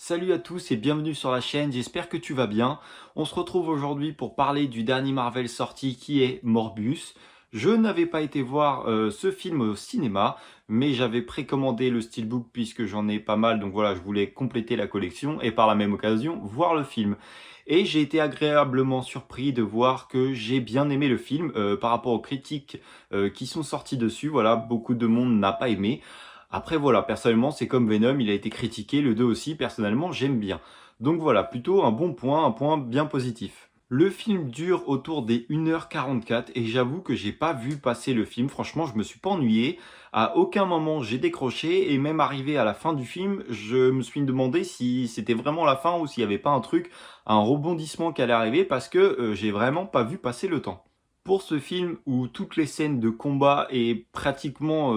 Salut à tous et bienvenue sur la chaîne, j'espère que tu vas bien. On se retrouve aujourd'hui pour parler du dernier Marvel sorti qui est Morbius. Je n'avais pas été voir ce film au cinéma, mais j'avais précommandé le steelbook puisque j'en ai pas mal, donc voilà, je voulais compléter la collection et par la même occasion voir le film. Et j'ai été agréablement surpris de voir que j'ai bien aimé le film par rapport aux critiques qui sont sorties dessus. Voilà, beaucoup de monde n'a pas aimé. Après voilà, personnellement, c'est comme Venom, il a été critiqué, le 2 aussi, personnellement, j'aime bien. Donc voilà, plutôt un bon point, un point bien positif. Le film dure autour des 1h44 et j'avoue que j'ai pas vu passer le film. Franchement, je me suis pas ennuyé. À aucun moment j'ai décroché et même arrivé à la fin du film, je me suis demandé si c'était vraiment la fin ou s'il y avait pas un truc, un rebondissement qui allait arriver parce que j'ai vraiment pas vu passer le temps. Pour ce film où toutes les scènes de combat et pratiquement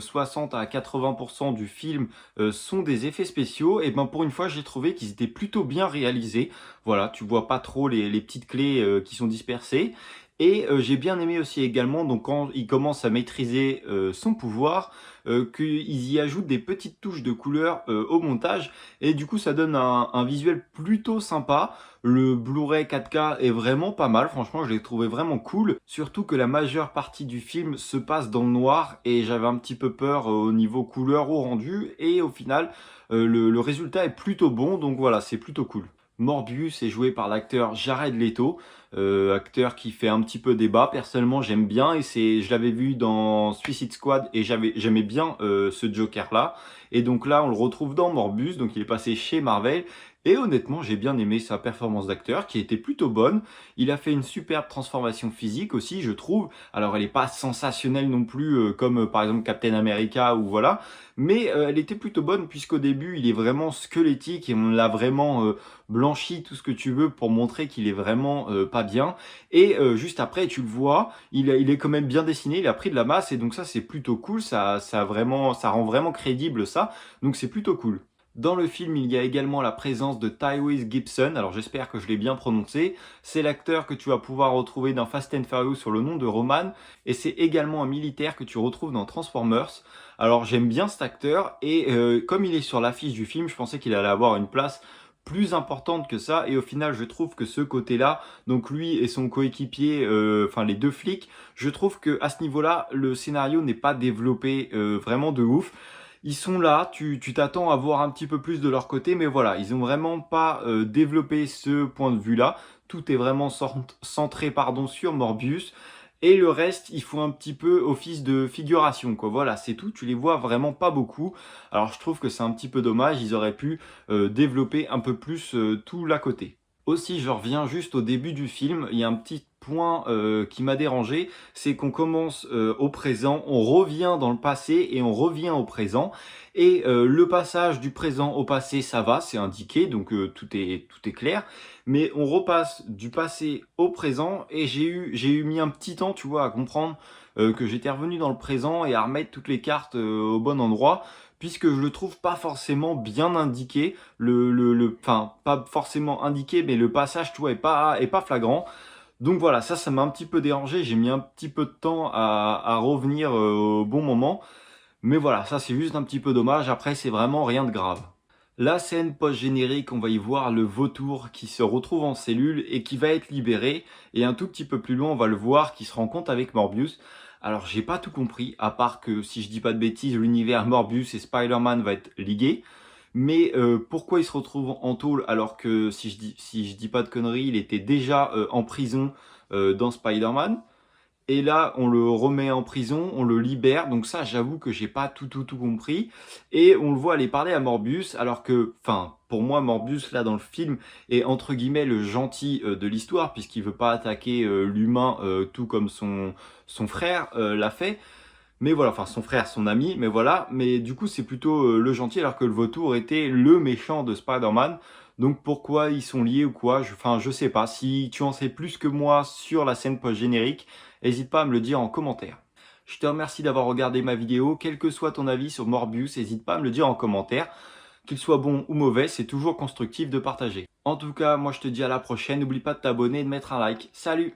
60 à 80% du film sont des effets spéciaux, et ben pour une fois j'ai trouvé qu'ils étaient plutôt bien réalisés. Voilà, tu vois pas trop les petites clés qui sont dispersées. Et j'ai bien aimé aussi également, donc quand il commence à maîtriser son pouvoir, qu'ils y ajoutent des petites touches de couleur au montage. Et du coup ça donne un visuel plutôt sympa. Le Blu-ray 4K est vraiment pas mal, franchement je l'ai trouvé vraiment cool. Surtout que la majeure partie du film se passe dans le noir et j'avais un petit peu peur au niveau couleur au rendu. Et au final, le résultat est plutôt bon, donc voilà, c'est plutôt cool. Morbius est joué par l'acteur Jared Leto, acteur qui fait un petit peu débat. Personnellement, j'aime bien et je l'avais vu dans Suicide Squad et j'aimais bien ce Joker-là. Et donc là, on le retrouve dans Morbius, donc il est passé chez Marvel. Et honnêtement, j'ai bien aimé sa performance d'acteur qui était plutôt bonne. Il a fait une superbe transformation physique aussi, je trouve. Alors, elle n'est pas sensationnelle non plus comme par exemple Captain America ou voilà. Mais elle était plutôt bonne puisqu'au début, il est vraiment squelettique et on l'a vraiment blanchi, tout ce que tu veux, pour montrer qu'il est vraiment pas bien. Et juste après, tu le vois, il est quand même bien dessiné, il a pris de la masse et donc ça, c'est plutôt cool. Ça rend vraiment crédible ça. Donc c'est plutôt cool. Dans le film, il y a également la présence de Tyrese Gibson, alors j'espère que je l'ai bien prononcé. C'est l'acteur que tu vas pouvoir retrouver dans Fast and Furious sur le nom de Roman, et c'est également un militaire que tu retrouves dans Transformers. Alors j'aime bien cet acteur, et comme il est sur l'affiche du film, je pensais qu'il allait avoir une place plus importante que ça, et au final je trouve que ce côté-là, donc lui et son coéquipier, enfin les deux flics, je trouve que à ce niveau-là, le scénario n'est pas développé vraiment de ouf. Ils sont là, tu t'attends à voir un petit peu plus de leur côté, mais voilà, ils ont vraiment pas développé ce point de vue-là. Tout est vraiment centré pardon, sur Morbius. Et le reste, il faut un petit peu office de figuration, quoi. Voilà, c'est tout. Tu les vois vraiment pas beaucoup. Alors, je trouve que c'est un petit peu dommage. Ils auraient pu développer un peu plus tout l'à côté. Aussi, je reviens juste au début du film, il y a un petit point qui m'a dérangé, c'est qu'on commence au présent, on revient dans le passé et on revient au présent. Et le passage du présent au passé, ça va, c'est indiqué, donc tout est clair. Mais on repasse du passé au présent et j'ai eu mis un petit temps, tu vois, à comprendre que j'étais revenu dans le présent et à remettre toutes les cartes au bon endroit puisque je le trouve pas forcément bien indiqué, enfin, pas forcément indiqué, mais le passage, tu vois, est pas flagrant. Donc voilà, ça m'a un petit peu dérangé, j'ai mis un petit peu de temps à revenir au bon moment. Mais voilà, ça c'est juste un petit peu dommage, après c'est vraiment rien de grave. La scène post-générique, on va y voir le vautour qui se retrouve en cellule et qui va être libéré. Et un tout petit peu plus loin, on va le voir qui se rencontre avec Morbius. Alors j'ai pas tout compris, à part que si je dis pas de bêtises, l'univers Morbius et Spider-Man va être ligué. Mais pourquoi il se retrouve en tôle alors que si je dis pas de conneries, il était déjà en prison dans Spider-Man. Et là, on le remet en prison, on le libère. Donc ça, j'avoue que j'ai pas tout compris. Et on le voit aller parler à Morbius, alors que, enfin, pour moi, Morbius, là, dans le film, est entre guillemets le gentil de l'histoire, puisqu'il veut pas attaquer l'humain tout comme son frère l'a fait. Mais voilà, enfin son frère, son ami, mais voilà. Mais du coup, c'est plutôt le gentil, alors que le vautour était le méchant de Spider-Man. Donc pourquoi ils sont liés ou quoi, enfin je sais pas. Si tu en sais plus que moi sur la scène post-générique, n'hésite pas à me le dire en commentaire. Je te remercie d'avoir regardé ma vidéo. Quel que soit ton avis sur Morbius, n'hésite pas à me le dire en commentaire. Qu'il soit bon ou mauvais, c'est toujours constructif de partager. En tout cas, moi je te dis à la prochaine. N'oublie pas de t'abonner et de mettre un like. Salut!